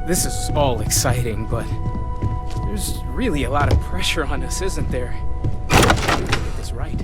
This is all exciting, but there's really a lot of pressure on us, isn't there? We have to get this right.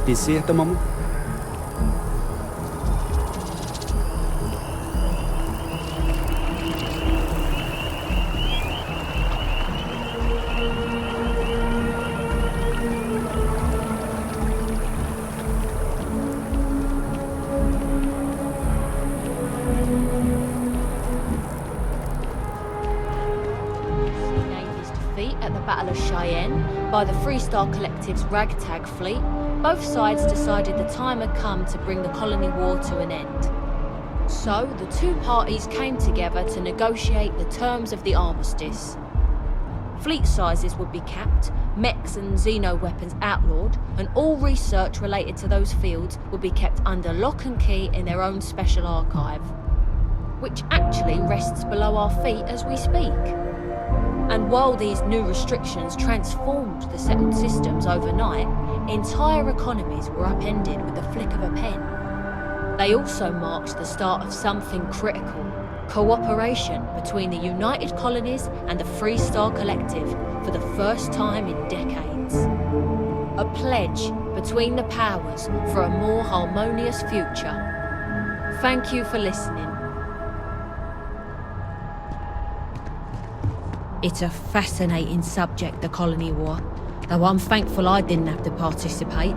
busy at the moment? At the Battle of Cheyenne by the Freestar Collective's ragtag fleet, both sides decided the time had come to bring the colony war to an end. So, the two parties came together to negotiate the terms of the armistice. Fleet sizes would be capped, mechs and xeno weapons outlawed, and all research related to those fields would be kept under lock and key in their own special archive, which actually rests below our feet as we speak. And while these new restrictions transformed the settled systems overnight, entire economies were upended with the flick of a pen. They also marked the start of something critical: cooperation between the United Colonies and the Freestar Collective for the first time in decades. A pledge between the powers for a more harmonious future. Thank you for listening. It's a fascinating subject, the colony war, though I'm thankful I didn't have to participate.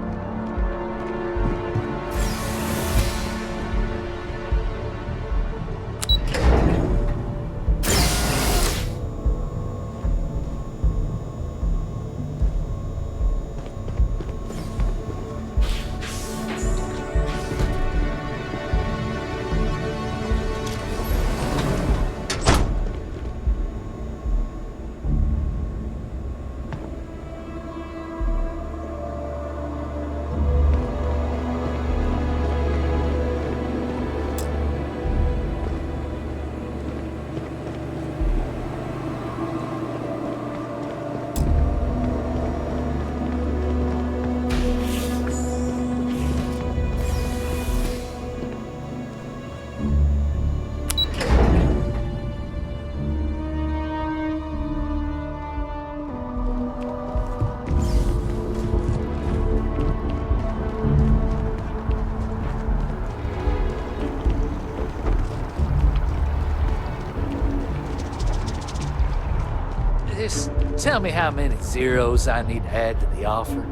Just tell me how many zeros I need to add to the offer.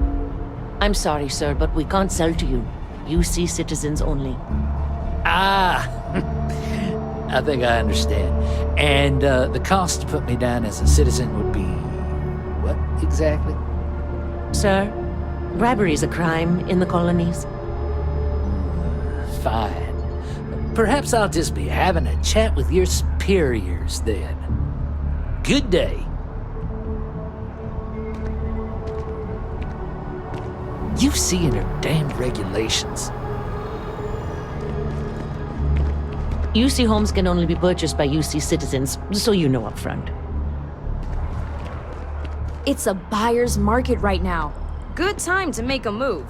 I'm sorry, sir, but we can't sell to you. UC citizens only. Ah, I think I understand. And the cost to put me down as a citizen would be what exactly? Sir, bribery is a crime in the colonies. Fine. Perhaps I'll just be having a chat with your superiors then. Good day. UC and her damned regulations. UC homes can only be purchased by UC citizens, so you know up front. It's a buyer's market right now. Good time to make a move.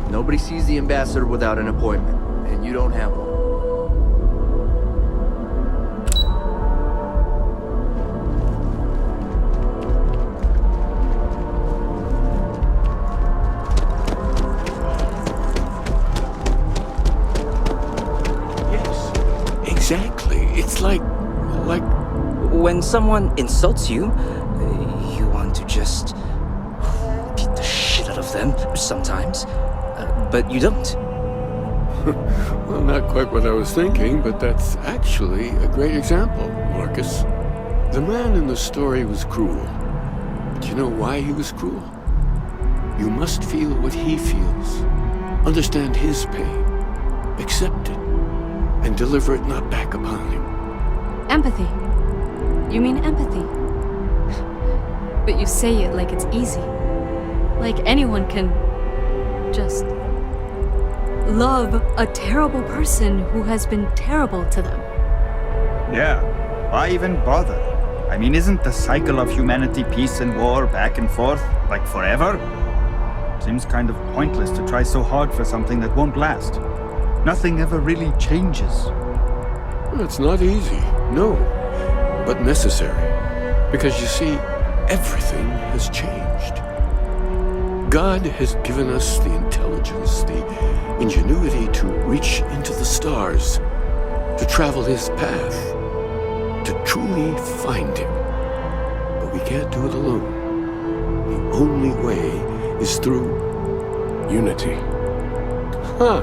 Nobody sees the ambassador without an appointment, and you don't have one. Yes, exactly. It's like... When someone insults you, you want to just beat the shit out of them sometimes, but you don't. Well, not quite what I was thinking, but that's actually a great example, Marcus. The man in the story was cruel. Do you know why he was cruel? You must feel what he feels, understand his pain, accept it, and deliver it not back upon him. Empathy. You mean empathy? But you say it like it's easy. Like anyone can just love a terrible person who has been terrible to them. Yeah, why even bother? I mean, isn't the cycle of humanity peace and war back and forth, like forever? Seems kind of pointless to try so hard for something that won't last. Nothing ever really changes. It's not easy, no, but necessary. Because you see, everything has changed. God has given us the intelligence, the ingenuity to reach into the stars, to travel his path, to truly find him. But we can't do it alone. The only way is through unity. Huh.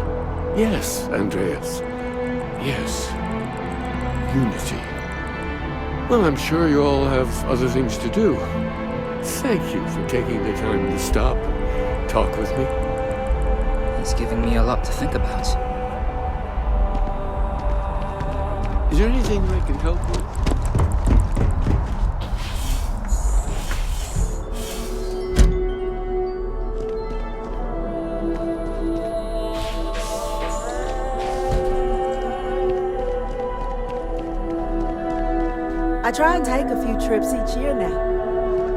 Yes, Andreas. Yes. Unity. Well, I'm sure you all have other things to do. Thank you for taking the time to stop and talk with me. He's giving me a lot to think about. Is there anything I can help with? I try and take a few trips each year now.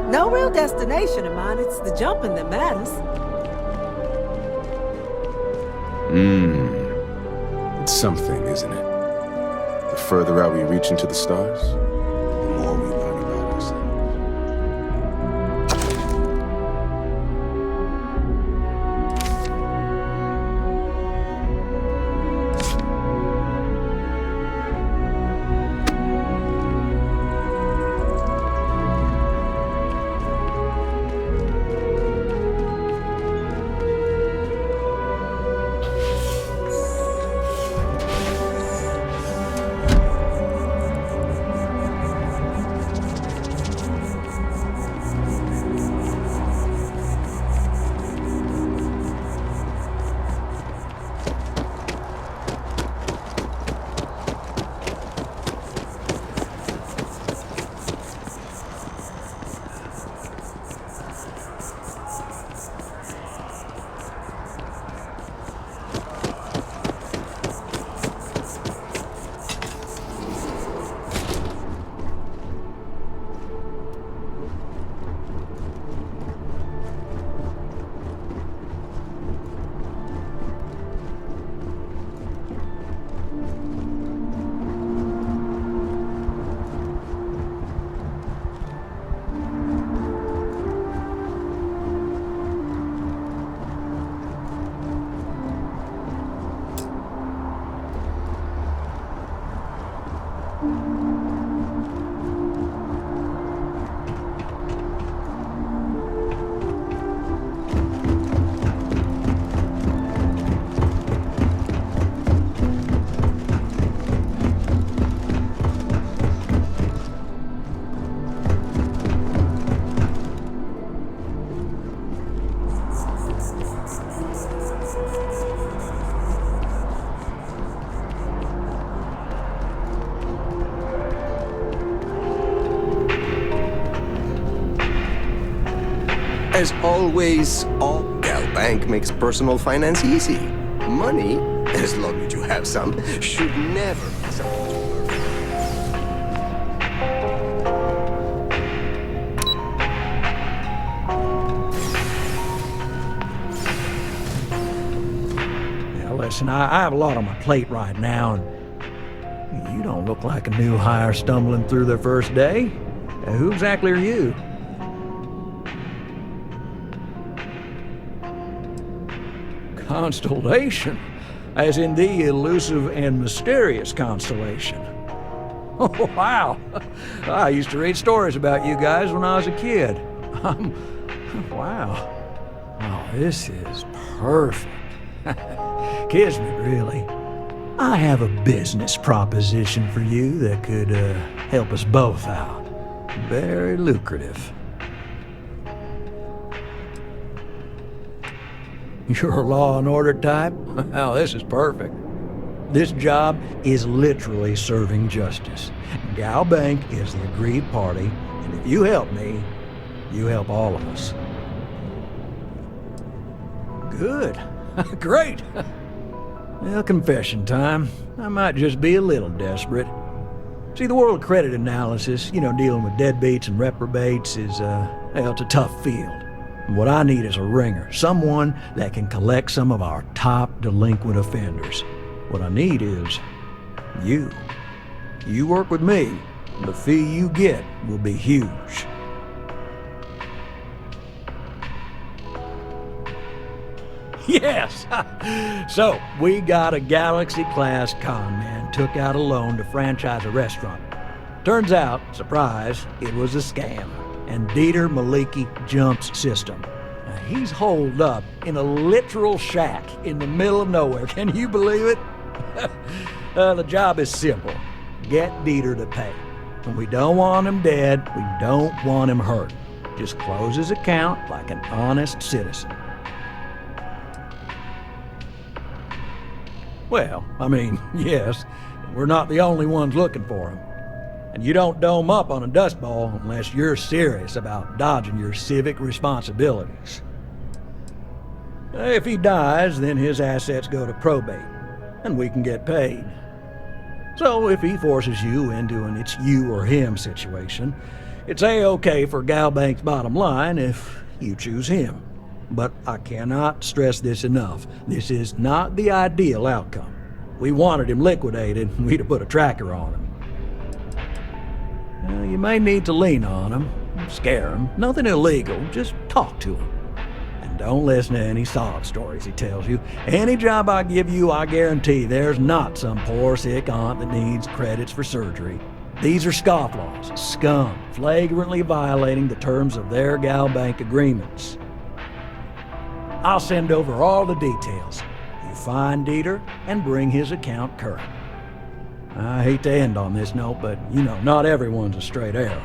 No real destination of mine, it's the jumping that matters. It's something, isn't it? The further out we reach into the stars, the more we learn about ourselves. As always, Gal Bank makes personal finance easy. Money, as long as you have some, should never be something to worry. Now listen, I have a lot on my plate right now, and you don't look like a new hire stumbling through their first day. Who exactly are you? Constellation, as in the elusive and mysterious constellation. Oh, wow. I used to read stories about you guys when I was a kid. Wow. Oh, this is perfect. Kismet, really. I have a business proposition for you that could help us both out. Very lucrative. You're a law and order type? Oh, this is perfect. This job is literally serving justice. Gal Bank is the aggrieved party, and if you help me, you help all of us. good. Great. Well, confession time. I might just be a little desperate. See, the world credit analysis, dealing with deadbeats and reprobates is, it's a tough field. And what I need is a ringer, someone that can collect some of our top delinquent offenders. What I need is you. You work with me, and the fee you get will be huge. Yes! So, we got a Galaxy-class con man took out a loan to franchise a restaurant. Turns out, surprise, it was a scam. And Dieter Maliki jumps system. Now, he's holed up in a literal shack in the middle of nowhere. Can you believe it? The job is simple. Get Dieter to pay. And we don't want him dead, we don't want him hurt. Just close his account like an honest citizen. Well, yes, we're not the only ones looking for him. And you don't dome up on a dust ball unless you're serious about dodging your civic responsibilities. If he dies, then his assets go to probate, and we can get paid. So if he forces you into an it's you or him situation, it's A-okay for Galbank's bottom line if you choose him. But I cannot stress this enough. This is not the ideal outcome. We wanted him liquidated, we'd have put a tracker on him. You may need to lean on him, scare him. Nothing illegal, just talk to him. And don't listen to any sob stories he tells you. Any job I give you, I guarantee there's not some poor sick aunt that needs credits for surgery. These are scofflaws, scum, flagrantly violating the terms of their Galbank agreements. I'll send over all the details. You find Dieter and bring his account current. I hate to end on this note, but not everyone's a straight arrow.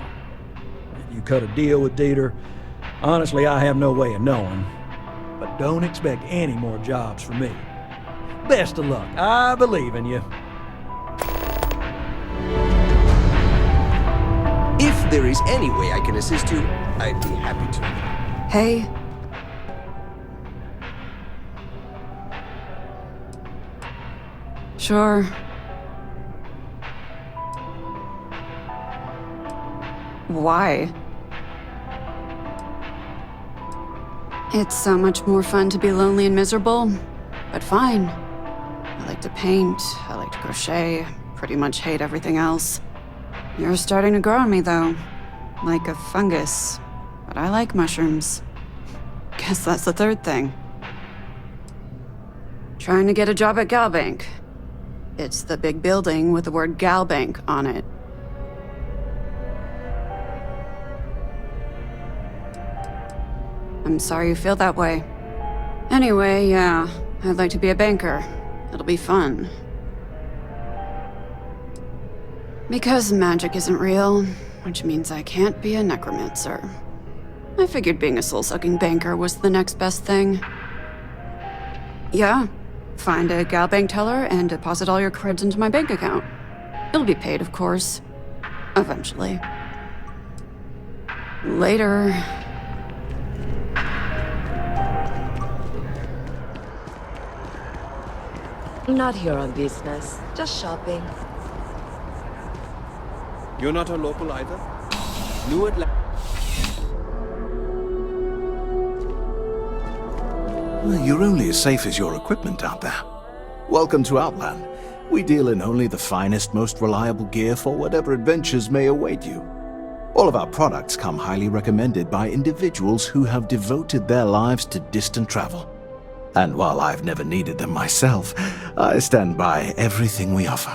If you cut a deal with Dieter, honestly, I have no way of knowing. But don't expect any more jobs from me. Best of luck. I believe in you. If there is any way I can assist you, I'd be happy to. Hey. Sure. Why? It's so much more fun to be lonely and miserable, but fine. I like to paint, I like to crochet, pretty much hate everything else. You're starting to grow on me, though. Like a fungus. But I like mushrooms. Guess that's the third thing. Trying to get a job at Galbank. It's the big building with the word Galbank on it. I'm sorry you feel that way. Anyway, yeah, I'd like to be a banker. It'll be fun. Because magic isn't real, which means I can't be a necromancer. I figured being a soul-sucking banker was the next best thing. Yeah, find a Galbank teller and deposit all your creds into my bank account. It'll be paid, of course. Eventually. Later. Not here on business, just shopping. You're not a local either? New Atlantis. You're only as safe as your equipment out there. Welcome to Outland. We deal in only the finest, most reliable gear for whatever adventures may await you. All of our products come highly recommended by individuals who have devoted their lives to distant travel. And while I've never needed them myself, I stand by everything we offer.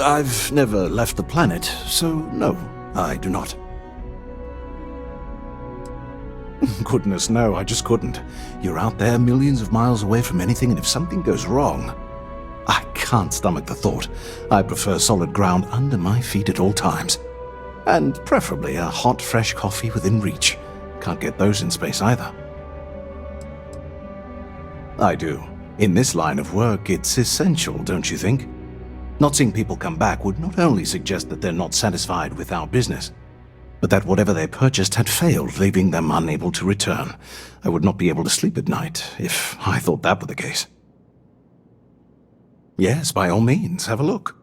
I've never left the planet, so no, I do not. Goodness, no, I just couldn't. You're out there millions of miles away from anything, and if something goes wrong, I can't stomach the thought. I prefer solid ground under my feet at all times. And preferably a hot, fresh coffee within reach. Can't get those in space either. I do. In this line of work, it's essential, don't you think? Not seeing people come back would not only suggest that they're not satisfied with our business, but that whatever they purchased had failed, leaving them unable to return. I would not be able to sleep at night if I thought that were the case. Yes, by all means, have a look.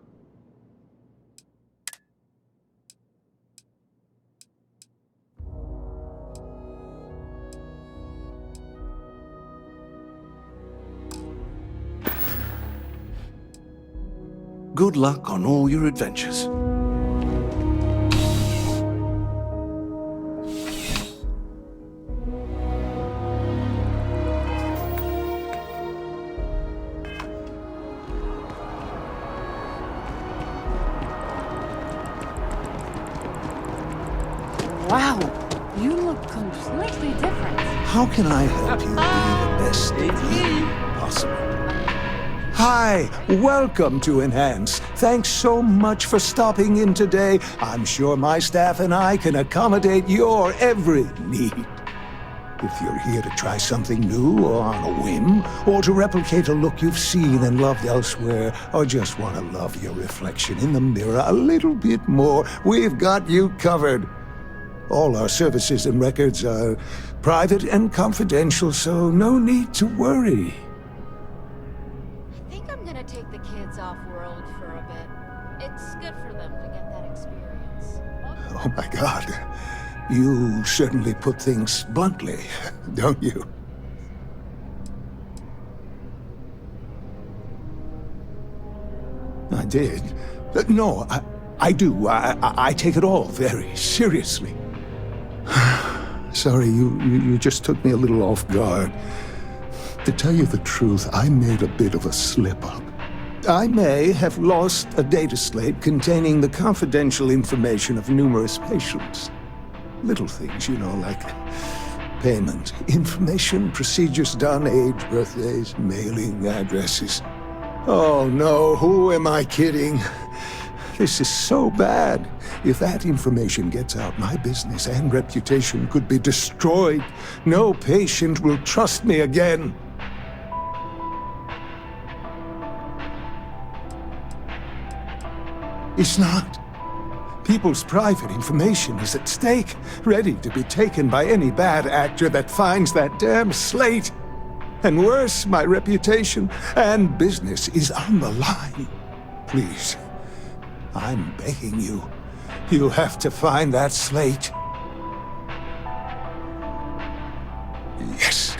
Good luck on all your adventures. Wow, you look completely different. How can I help you be the best me possible? Hi, welcome to Enhance. Thanks so much for stopping in today. I'm sure my staff and I can accommodate your every need. If you're here to try something new or on a whim, or to replicate a look you've seen and loved elsewhere, or just want to love your reflection in the mirror a little bit more, we've got you covered. All our services and records are private and confidential, so no need to worry. I think I'm gonna take the kids off-world for a bit. It's good for them to get that experience. Oh my God. You certainly put things bluntly, don't you? I did. No, I do. I take it all very seriously. Sorry, you just took me a little off guard. To tell you the truth, I made a bit of a slip-up. I may have lost a data slate containing the confidential information of numerous patients. Little things, you know, like payment, information, procedures done, age, birthdays, mailing addresses. Oh no, who am I kidding? This is so bad. If that information gets out, my business and reputation could be destroyed. No patient will trust me again. It's not. People's private information is at stake, ready to be taken by any bad actor that finds that damn slate. And worse, my reputation and business is on the line. Please, I'm begging you. You have to find that slate. Yes.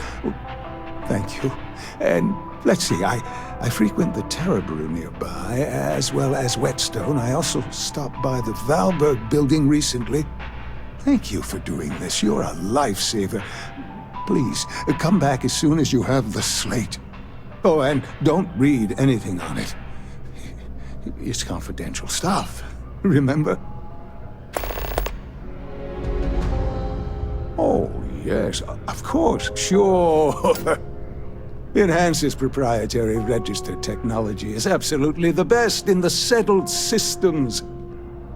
Thank you. And let's see, I frequent the Terror Brew nearby, as well as Whetstone. I also stopped by the Valberg building recently. Thank you for doing this. You're a lifesaver. Please, come back as soon as you have the slate. Oh, and don't read anything on it. It's confidential stuff, remember? Oh, yes, of course, sure. Enhance's proprietary registered technology is absolutely the best in the settled systems.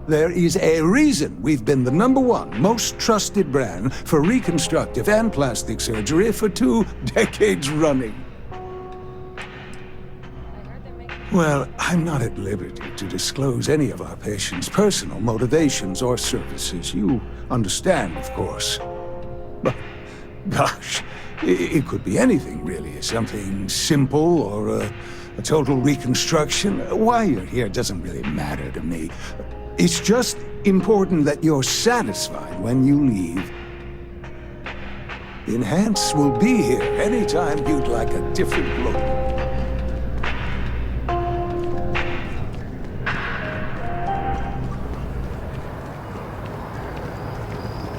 There is a reason we've been the #1 most trusted brand for reconstructive and plastic surgery for 2 decades running. Well, I'm not at liberty to disclose any of our patients' personal motivations or services. You understand, of course. But, gosh, it could be anything, really. Something simple or a total reconstruction. Why you're here doesn't really matter to me. It's just important that you're satisfied when you leave. Enhance will be here anytime you'd like a different look.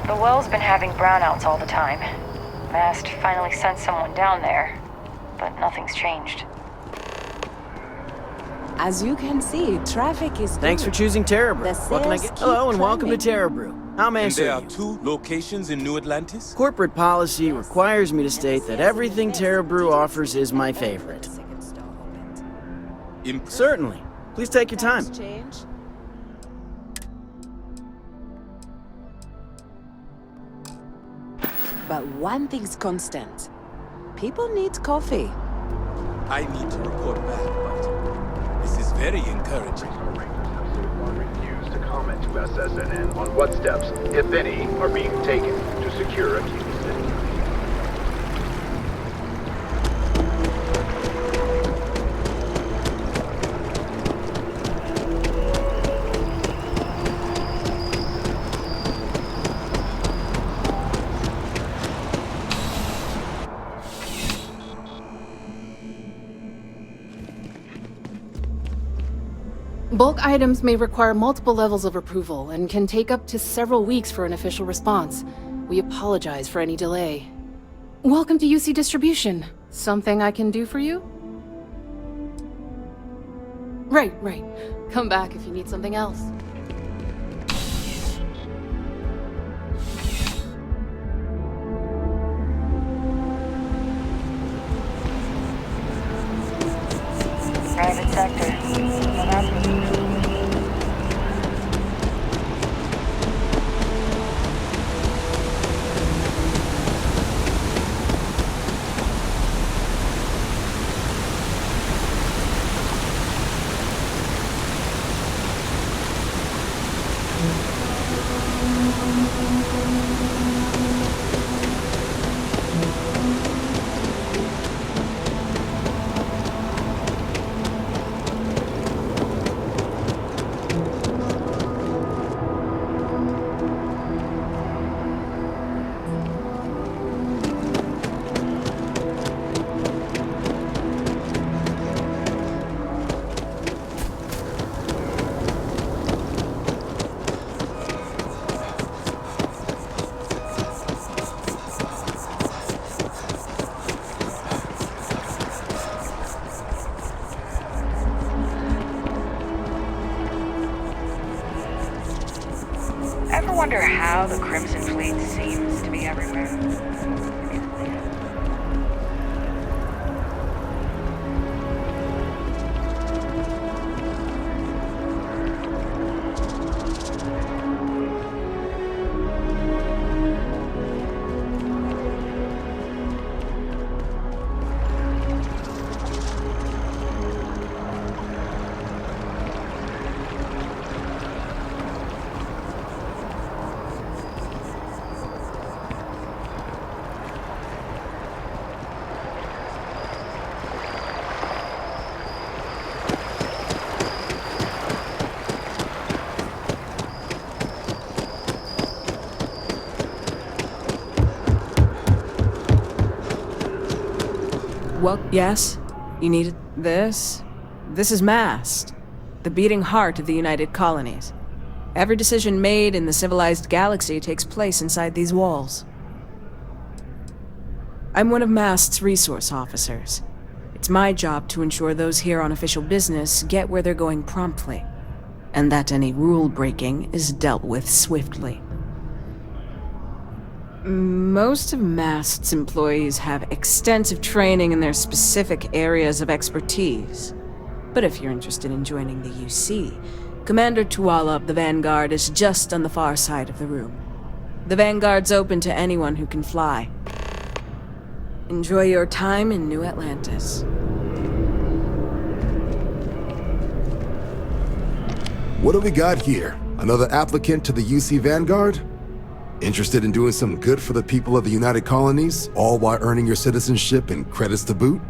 The well's been having brownouts all the time. Mast finally sent someone down there, but nothing's changed. As you can see, traffic is Thanks for choosing Terror Brew. What can I get? Hello and welcome to Terror Brew. How may I And serve there are you? 2 locations in New Atlantis? Corporate policy requires me to state that everything Terror Brew offers is my favorite. Certainly. Please take your time. But one thing's constant. People need coffee. I need to report back, but this is very encouraging. Refused to comment to SSNN on what steps, if any, are being taken to secure accused. Bulk items may require multiple levels of approval and can take up to several weeks for an official response. We apologize for any delay. Welcome to UC Distribution. Something I can do for you? Right. Come back if you need something else. Private sector. Well, that's Ever wonder how the Crimson Fleet seems to be everywhere? Well, yes? You needed this? This is Mast, the beating heart of the United Colonies. Every decision made in the civilized galaxy takes place inside these walls. I'm one of Mast's resource officers. It's my job to ensure those here on official business get where they're going promptly, and that any rule breaking is dealt with swiftly. Most of Mast's employees have extensive training in their specific areas of expertise. But if you're interested in joining the UC, Commander Tuala of the Vanguard is just on the far side of the room. The Vanguard's open to anyone who can fly. Enjoy your time in New Atlantis. What do we got here? Another applicant to the UC Vanguard? Interested in doing some good for the people of the United Colonies, all while earning your citizenship and credits to boot?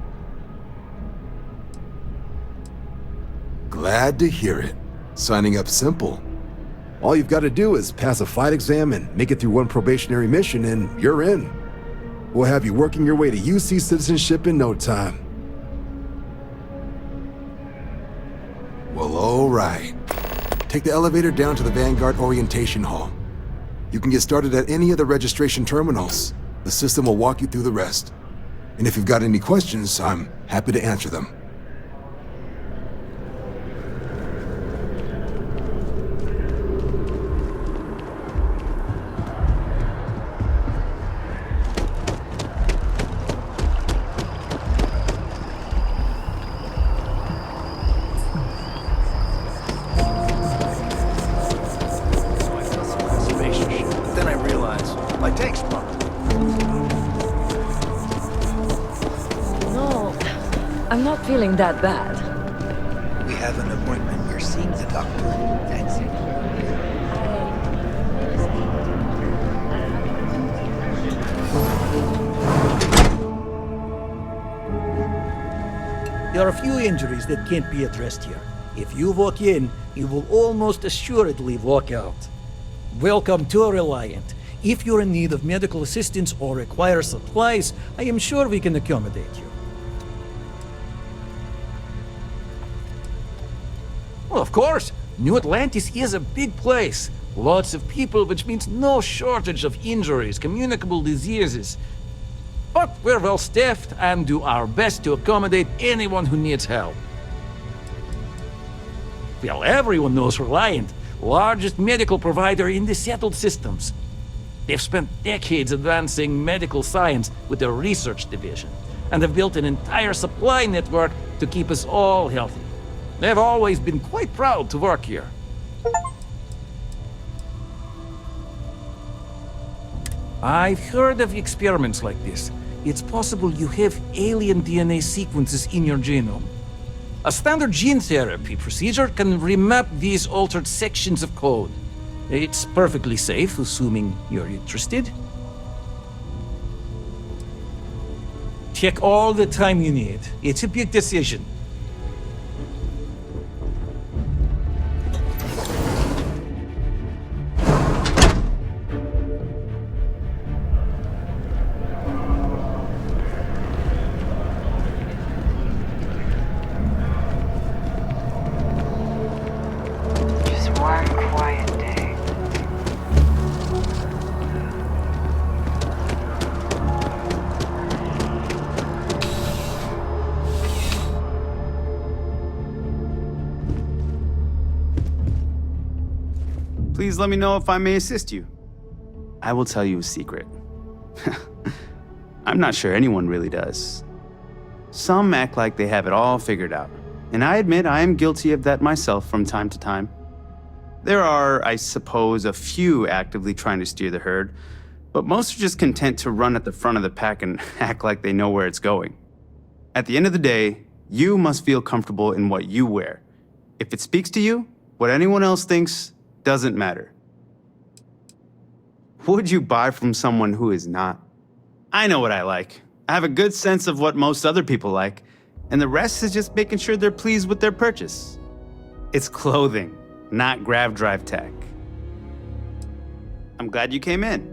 Glad to hear it. Signing up simple. All you've got to do is pass a flight exam and make it through one probationary mission and you're in. We'll have you working your way to UC citizenship in no time. Well, all right. Take the elevator down to the Vanguard Orientation Hall. You can get started at any of the registration terminals. The system will walk you through the rest. And if you've got any questions, I'm happy to answer them. I'm not feeling that bad. We have an appointment. You're seeing the doctor. That's it. There are a few injuries that can't be addressed here. If you walk in, you will almost assuredly walk out. Welcome to Reliant. If you're in need of medical assistance or require supplies, I am sure we can accommodate you. Well, of course. New Atlantis is a big place. Lots of people, which means no shortage of injuries, communicable diseases. But we're well staffed and do our best to accommodate anyone who needs help. Well, everyone knows Reliant, largest medical provider in the settled systems. They've spent decades advancing medical science with their research division, and have built an entire supply network to keep us all healthy. They've always been quite proud to work here. I've heard of experiments like this. It's possible you have alien DNA sequences in your genome. A standard gene therapy procedure can remap these altered sections of code. It's perfectly safe, assuming you're interested. Take all the time you need. It's a big decision. Please let me know if I may assist you. I will tell you a secret. I'm not sure anyone really does. Some act like they have it all figured out, and I admit I am guilty of that myself from time to time. There are, I suppose, a few actively trying to steer the herd, but most are just content to run at the front of the pack and act like they know where it's going. At the end of the day, you must feel comfortable in what you wear. If it speaks to you, what anyone else thinks doesn't matter. Would you buy from someone who is not? I know what I like. I have a good sense of what most other people like, and the rest is just making sure they're pleased with their purchase. It's clothing, not grav drive tech. I'm glad you came in.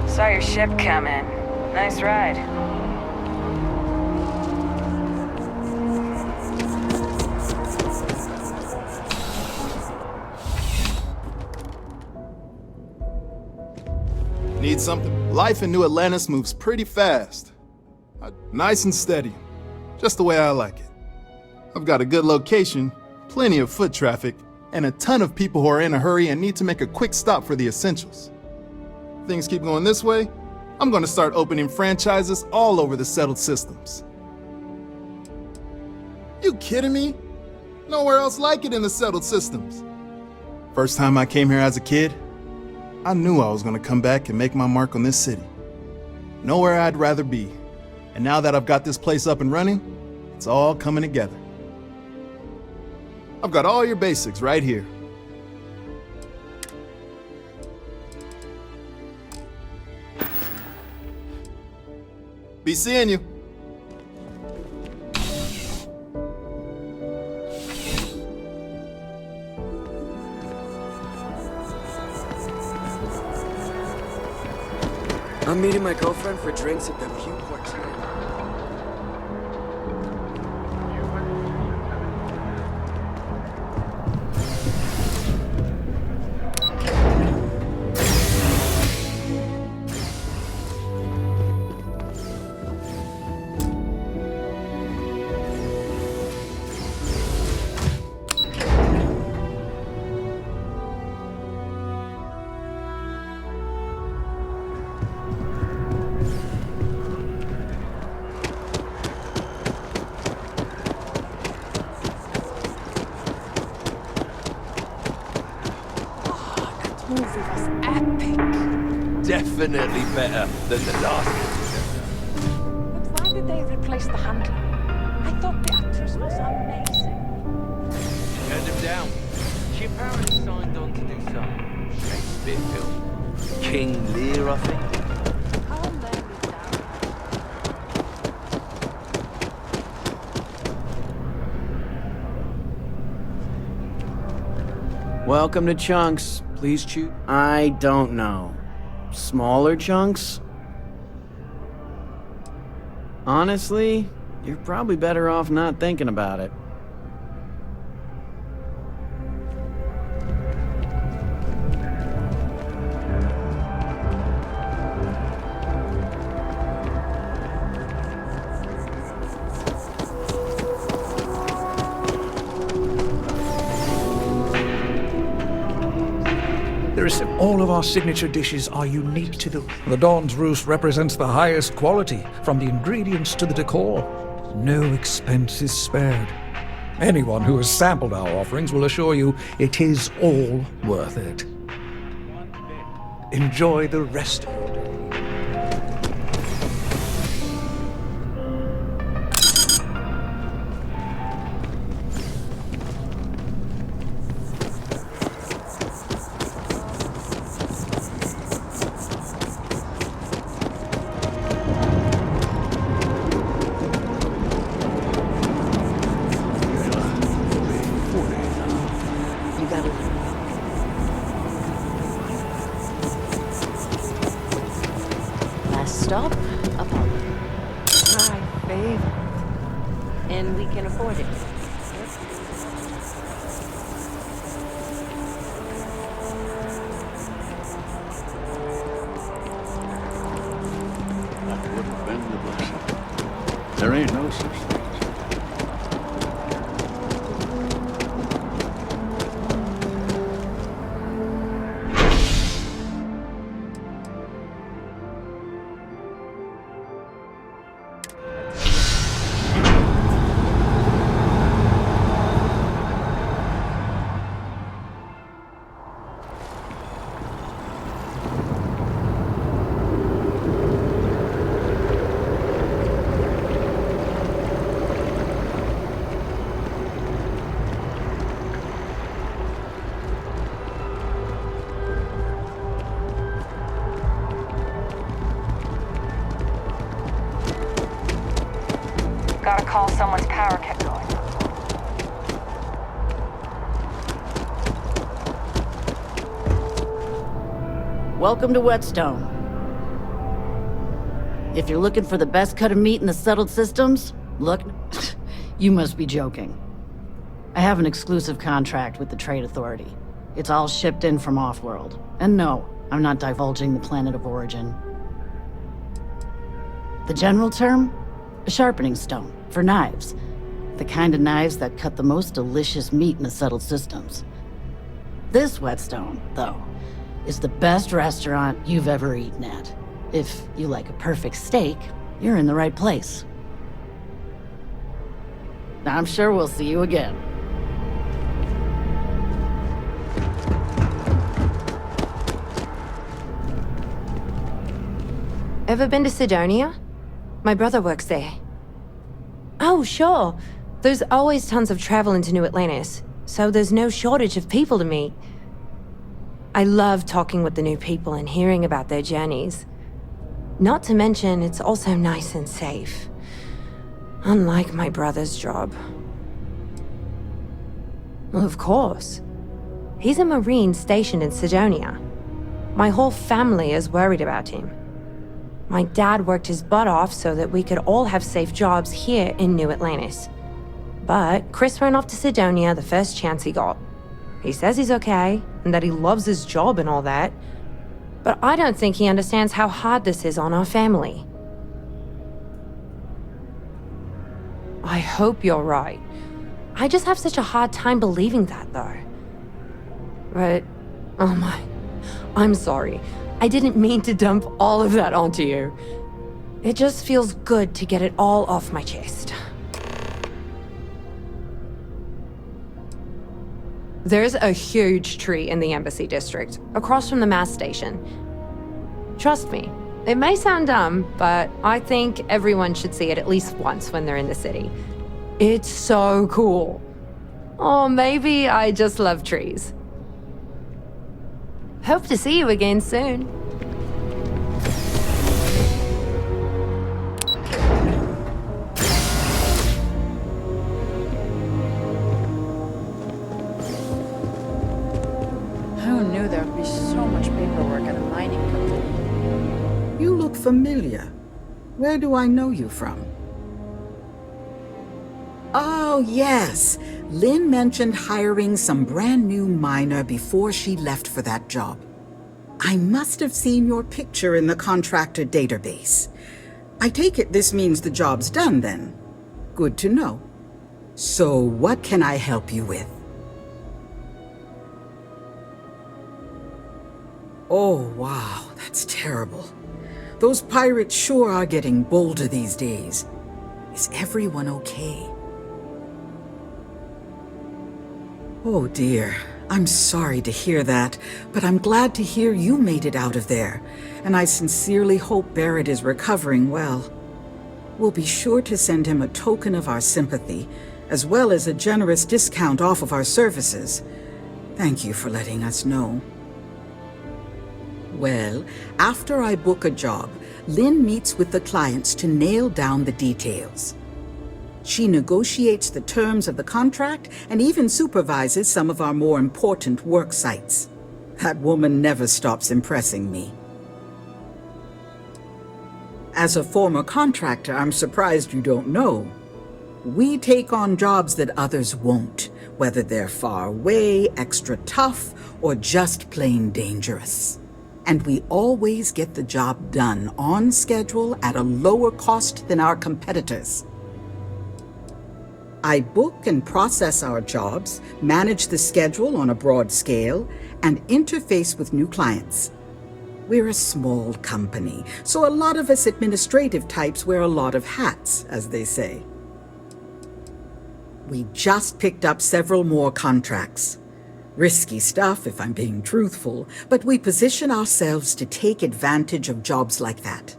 Saw your ship come in. Nice ride. Need something? Life in New Atlantis moves pretty fast. Nice and steady. Just the way I like it. I've got a good location, plenty of foot traffic, and a ton of people who are in a hurry and need to make a quick stop for the essentials. Things keep going this way, I'm gonna start opening franchises all over the settled systems. You kidding me? Nowhere else like it in the settled systems. First time I came here as a kid, I knew I was gonna come back and make my mark on this city. Nowhere I'd rather be. And now that I've got this place up and running, it's all coming together. I've got all your basics right here. Be seeing you. I'm meeting my girlfriend for drinks at the Viewport tonight. Definitely better than the last. But why did they replace the handler? I thought the actress was amazing. She turned him down. She apparently signed on to do some Shakespeare film. King Lear, I think. Welcome to Chunks. Please chew. I don't know. Smaller chunks? Honestly, you're probably better off not thinking about it. All of our signature dishes are unique to the Dawn's Roost represents the highest quality, from the ingredients to the decor. No expense is spared. Anyone who has sampled our offerings will assure you it is all worth it. Enjoy the rest of your day. Stop, Apollo. My favorite. And we can afford it. That would have been the blessing. There ain't no such thing. Gotta call, someone's power kept going. Welcome to Whetstone. If you're looking for the best cut of meat in the settled systems, look, you must be joking. I have an exclusive contract with the Trade Authority. It's all shipped in from off-world. And no, I'm not divulging the planet of origin. The general term? A sharpening stone, for knives. The kind of knives that cut the most delicious meat in the settled systems. This Whetstone, though, is the best restaurant you've ever eaten at. If you like a perfect steak, you're in the right place. I'm sure we'll see you again. Ever been to Sidonia? My brother works there. Oh, sure. There's always tons of travel into New Atlantis, so there's no shortage of people to meet. I love talking with the new people and hearing about their journeys. Not to mention, it's also nice and safe. Unlike my brother's job. Well, of course. He's a Marine stationed in Sidonia. My whole family is worried about him. My dad worked his butt off so that we could all have safe jobs here in New Atlantis. But Chris ran off to Sidonia the first chance he got. He says he's okay, and that he loves his job and all that. But I don't think he understands how hard this is on our family. I hope you're right. I just have such a hard time believing that, though. But, oh my, I'm sorry. I didn't mean to dump all of that onto you. It just feels good to get it all off my chest. There's a huge tree in the Embassy District, across from the mass station. Trust me, it may sound dumb, but I think everyone should see it at least once when they're in the city. It's so cool. Or maybe I just love trees. Hope to see you again soon. Who knew there'd be so much paperwork at a mining company? You look familiar. Where do I know you from? Oh, yes. Lynn mentioned hiring some brand new miner before she left for that job. I must have seen your picture in the contractor database. I take it this means the job's done then. Good to know. So what can I help you with? Oh, wow, that's terrible. Those pirates sure are getting bolder these days. Is everyone okay? Oh dear, I'm sorry to hear that, but I'm glad to hear you made it out of there, and I sincerely hope Barrett is recovering well. We'll be sure to send him a token of our sympathy, as well as a generous discount off of our services. Thank you for letting us know. Well, after I book a job, Lynn meets with the clients to nail down the details. She negotiates the terms of the contract and even supervises some of our more important work sites. That woman never stops impressing me. As a former contractor, I'm surprised you don't know. We take on jobs that others won't, whether they're far away, extra tough, or just plain dangerous. And we always get the job done on schedule at a lower cost than our competitors. I book and process our jobs, manage the schedule on a broad scale, and interface with new clients. We're a small company, so a lot of us administrative types wear a lot of hats, as they say. We just picked up several more contracts. Risky stuff, if I'm being truthful, but we position ourselves to take advantage of jobs like that.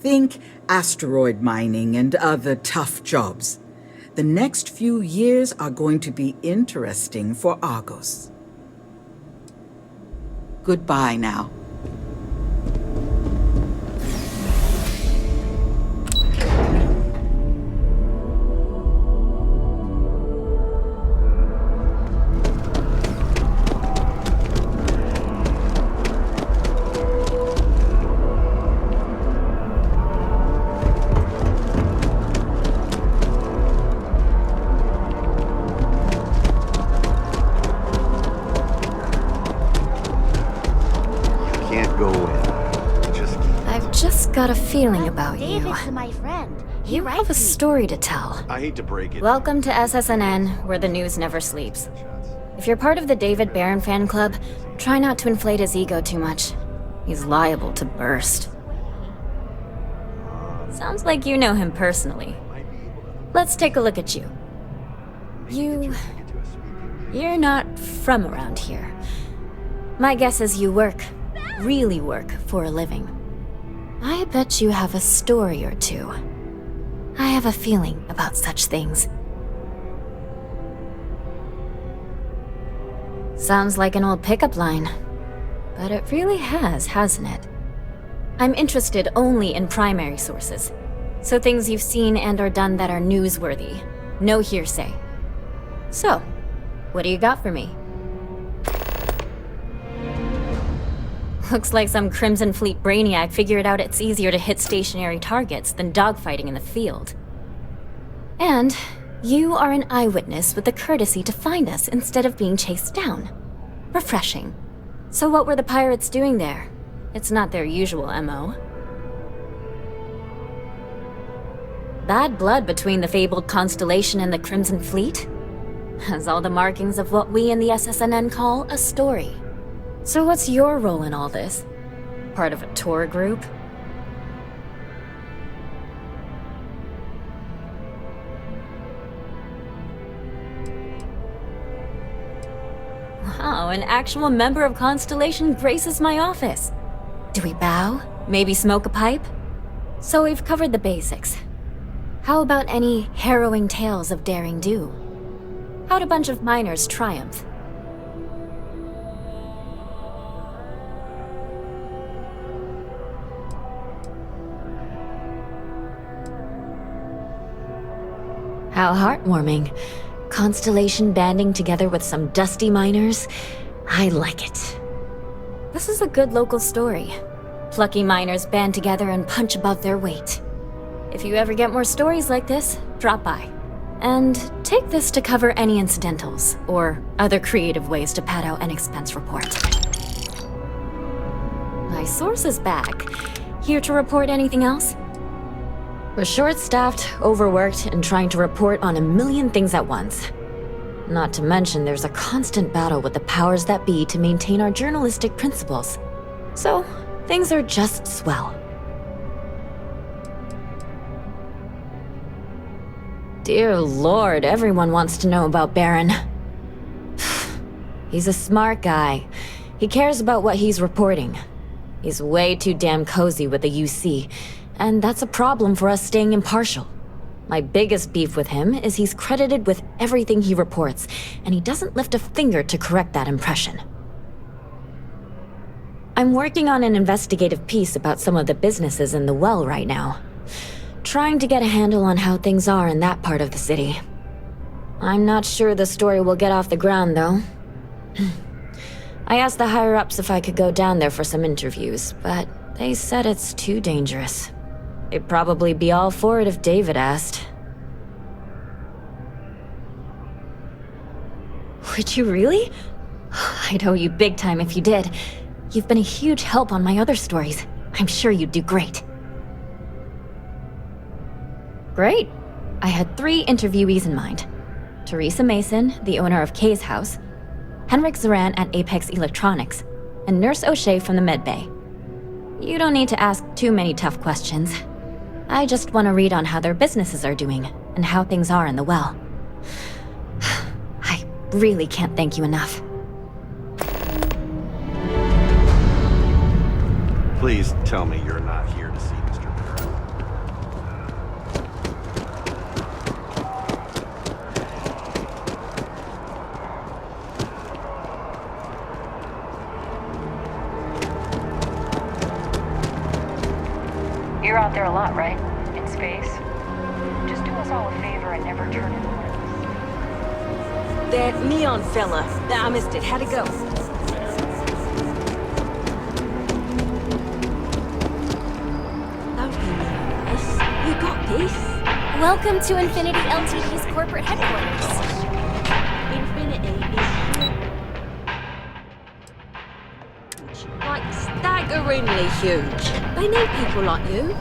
Think asteroid mining and other tough jobs. The next few years are going to be interesting for Argos. Goodbye now. Got a feeling about you. David's my friend. He You have a story to tell. I hate to break it. Welcome to SSNN, where the news never sleeps. If you're part of the David Barron fan club, try not to inflate his ego too much. He's liable to burst. Sounds like you know him personally. Let's take a look at you. You're not from around here. My guess is you work, really work, for a living. I bet you have a story or two. I have a feeling about such things. Sounds like an old pickup line. But it really has, hasn't it? I'm interested only in primary sources. So things you've seen and or done that are newsworthy. No hearsay. So, what do you got for me? Looks like some Crimson Fleet brainiac figured out it's easier to hit stationary targets than dogfighting in the field. And you are an eyewitness with the courtesy to find us instead of being chased down. Refreshing. So what were the pirates doing there? It's not their usual MO. Bad blood between the fabled Constellation and the Crimson Fleet? Has all the markings of what we in the SSNN call a story. So what's your role in all this? Part of a tour group? Wow, an actual member of Constellation graces my office. Do we bow? Maybe smoke a pipe? So we've covered the basics. How about any harrowing tales of daring do? How'd a bunch of miners triumph? How heartwarming. Constellation banding together with some dusty miners? I like it. This is a good local story. Plucky miners band together and punch above their weight. If you ever get more stories like this, drop by. And take this to cover any incidentals, or other creative ways to pad out an expense report. My source is back. Here to report anything else? We're short-staffed, overworked, and trying to report on a million things at once. Not to mention there's a constant battle with the powers that be to maintain our journalistic principles. So, things are just swell. Dear Lord, everyone wants to know about Baron. He's a smart guy. He cares about what he's reporting. He's way too damn cozy with the UC, and that's a problem for us staying impartial. My biggest beef with him is he's credited with everything he reports, and he doesn't lift a finger to correct that impression. I'm working on an investigative piece about some of the businesses in the well right now. Trying to get a handle on how things are in that part of the city. I'm not sure the story will get off the ground, though. I asked the higher-ups if I could go down there for some interviews, but they said it's too dangerous. They'd probably be all for it if David asked. Would you really? I'd owe you big time if you did. You've been a huge help on my other stories. I'm sure you'd do great. Great. I had 3 interviewees in mind. Teresa Mason, the owner of Kay's house, Henrik Zoran at Apex Electronics, and Nurse O'Shea from the medbay. You don't need to ask too many tough questions. I just want to read on how their businesses are doing, and how things are in the well. I really can't thank you enough. Please tell me you're not here to see Mr. Barrett. You're out there a lot, right? In space? Just do us all a favor and never turn in the windows. That neon fella. I missed it. How'd it go? You got this. Welcome to Infinity Ltd's corporate headquarters. Infinity is like staggeringly huge. They need people like you.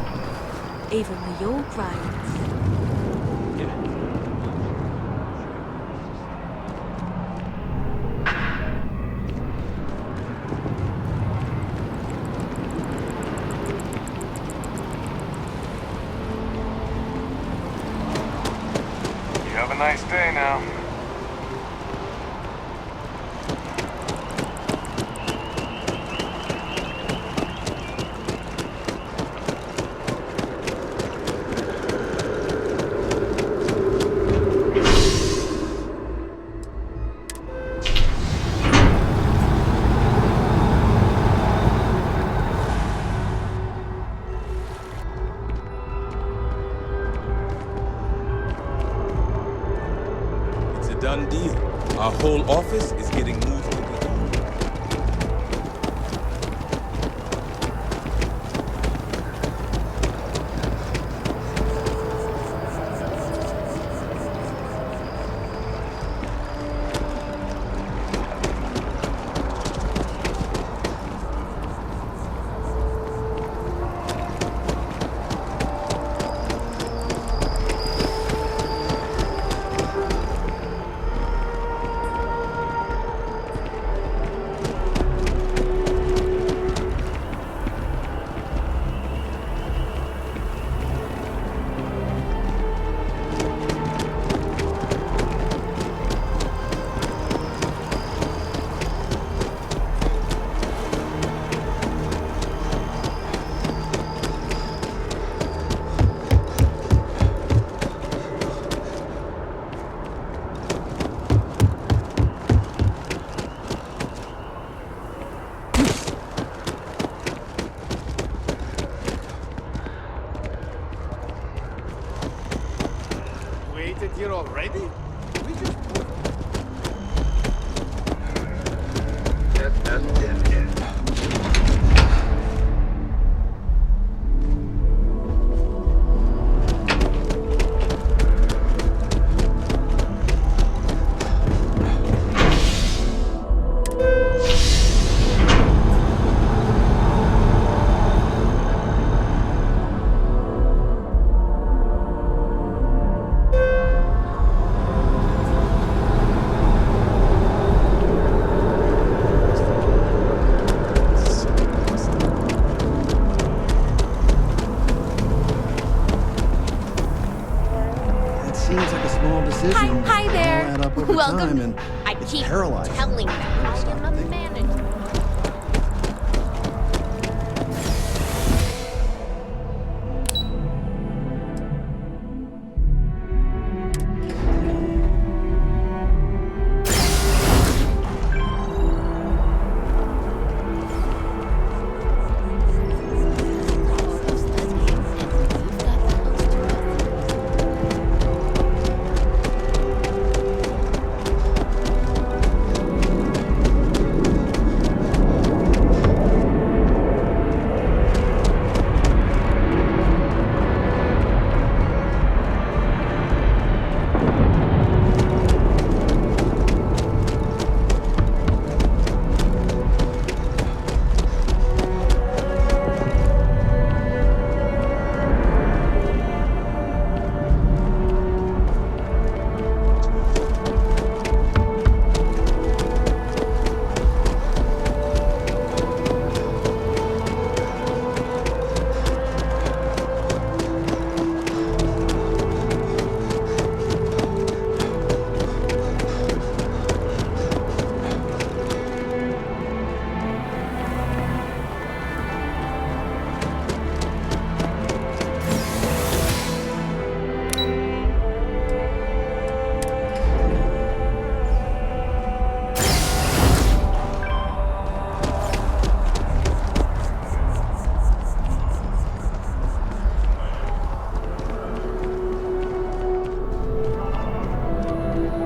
Even with your brains. Have a nice day now. whole office is getting moved to the dome. Here already? We just... Hi there. Add up over Welcome. time and I it's keep paralyzing. telling them I am a manager.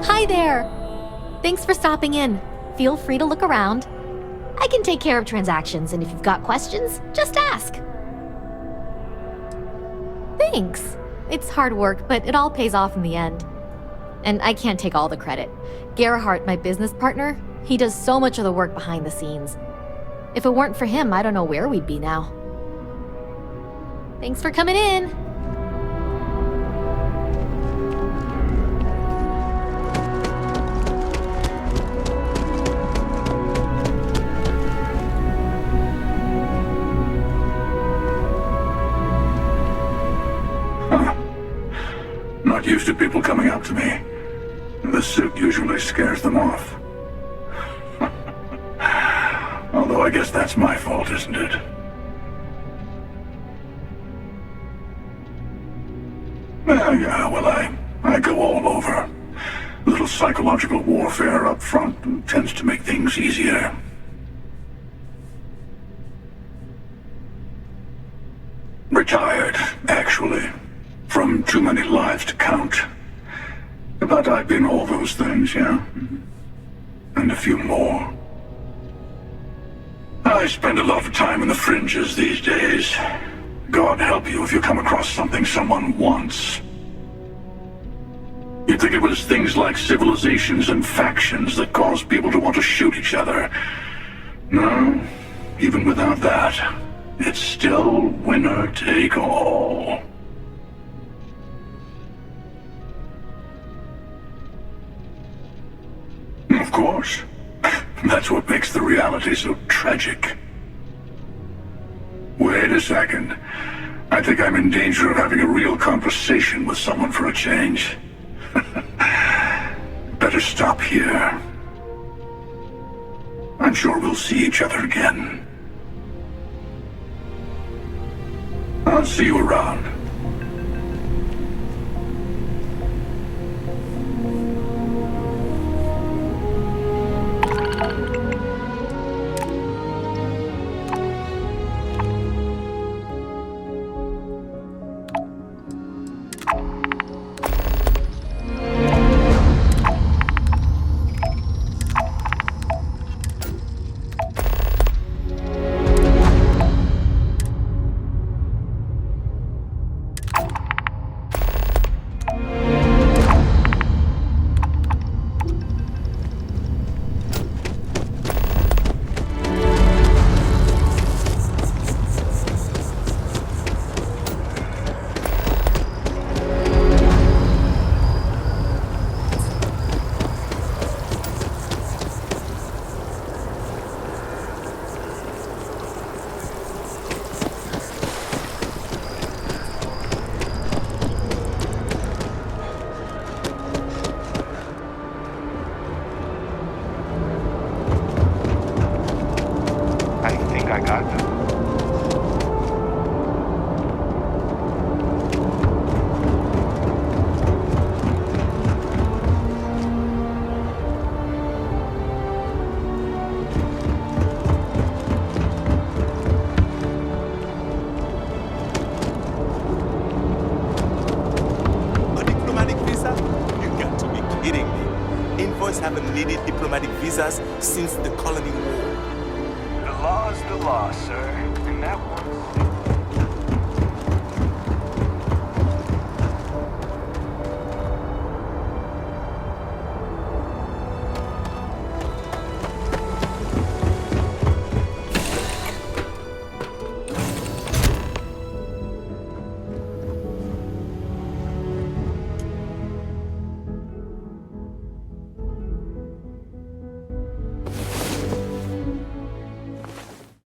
Hi there! Thanks for stopping in. Feel free to look around. I can take care of transactions, and if you've got questions, just ask. Thanks. It's hard work, but it all pays off in the end. And I can't take all the credit. Gerhardt, my business partner, he does so much of the work behind the scenes. If it weren't for him, I don't know where we'd be now. Thanks for coming in! Not used to people coming up to me. The suit usually scares them off. Although I guess that's my fault, isn't it? Well, I go all over. A little psychological warfare up front tends to make things easier. Retired, actually. From too many lives to count. But I've been all those things, yeah. and a few more. I spend a lot of time in the fringes these days. God help you if you come across something someone wants. You'd think it was things like civilizations and factions that cause people to want to shoot each other. No, even without that, it's still winner take all. Of course. That's what makes the reality so tragic. Wait a second. I think I'm in danger of having a real conversation with someone for a change. Better stop here. I'm sure we'll see each other again. I'll see you around. Haven't needed diplomatic visas since the colony war. The law's the law, sir, and that one